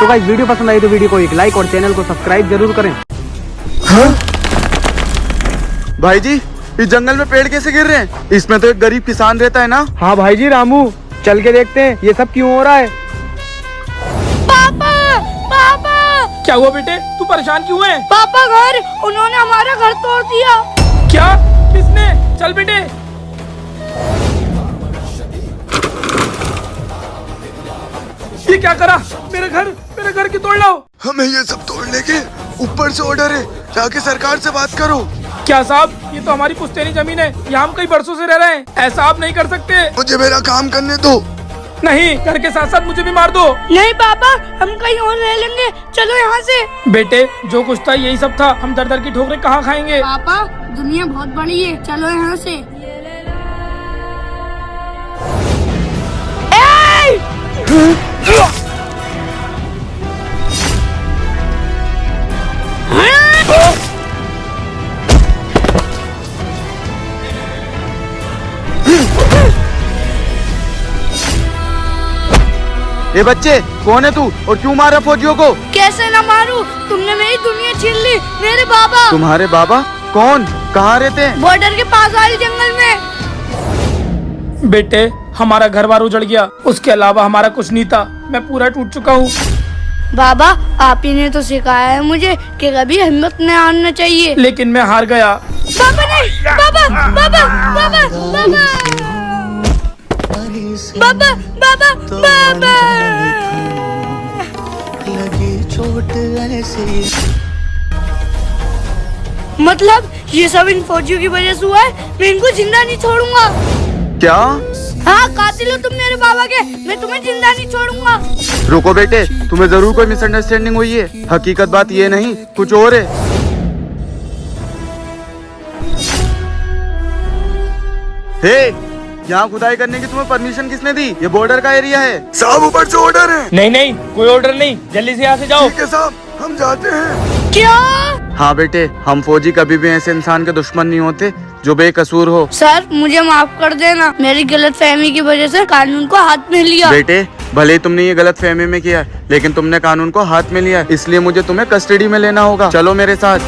तो guys video पसंद आई तो वीडियो को एक लाइक और चैनल को सब्सक्राइब जरूर करें। भाई जी, इस जंगल में पेड़ कैसे गिर रहे हैं? इसमें तो एक गरीब किसान रहता है ना। हाँ भाई जी रामू, चल के देखते हैं ये सब क्यों हो रहा है। पापा पापा क्या हुआ बेटे, तू परेशान क्यों है? पापा घर, उन्होंने हमारा घर तोड़ दिया। क्या? किसने? चल बेटे। ये क्या करा? मेरे घर की तोड़ लाओ। हमें ये सब तोड़ने के ऊपर से ऑर्डर है, जाके सरकार से बात करो। क्या साहब, ये तो हमारी पुश्तैनी जमीन है, यहाँ हम कई बरसों से रह रहे हैं, ऐसा आप नहीं कर सकते। मुझे मेरा काम करने दो। नहीं, घर के साथ साथ मुझे भी मार दो। नहीं पापा, हम कहीं और रह लेंगे, चलो यहाँ से। बेटे, जो कुछ था यही सब था, हम दर दर की ठोकरें कहाँ खाएंगे। पापा दुनिया बहुत बड़ी है, चलो यहाँ से। ये बच्चे, कौन है तू और क्यों मारा फौजियों को? कैसे न मारूं? तुमने मेरी दुनिया छीन ली। मेरे बाबा। तुम्हारे बाबा? कौन? कहाँ रहते हैं? बॉर्डर के पास वाले जंगल में। बेटे, हमारा घर बार उजड़ गया, उसके अलावा हमारा कुछ नहीं था। मैं पूरा टूट चुका हूँ। बाबा, आप ही ने तो सिखाया है मुझे कि कभी हिम्मत न हारना चाहिए। लेकिन मैं हार गया। बाबा नहीं, बाबा बाबा बाबा बाबा बाबा बाबा बाबा। मतलब ये सब इन फौजियों की वजह से हुआ है। मैं इनको जिंदा नहीं छोड़ूंगा। क्या? हाँ, कातिल हो तुम मेरे बाबा के, मैं तुम्हें जिंदा नहीं छोड़ूंगा। रुको बेटे, तुम्हें जरूर कोई मिसअंडरस्टैंडिंग हुई है। हकीकत बात ये नहीं, कुछ और है। हे, यहाँ खुदाई करने की तुम्हें परमिशन किसने दी? ये बॉर्डर का एरिया है। साहब ऊपर से ऑर्डर है। नहीं नहीं, कोई ऑर्डर नहीं, जल्दी से यहाँ से जाओ। ठीक है साहब, हम जाते हैं। क्या? हाँ बेटे, हम फौजी कभी भी ऐसे इंसान के दुश्मन नहीं होते जो बेकसूर हो। सर मुझे माफ कर देना, मेरी गलतफहमी की वजह से कानून को हाथ में लिया। बेटे, भले ही तुमने ये गलत फहमी में किया है, लेकिन तुमने कानून को हाथ में लिया है, इसलिए मुझे तुम्हें कस्टडी में लेना होगा। चलो मेरे साथ।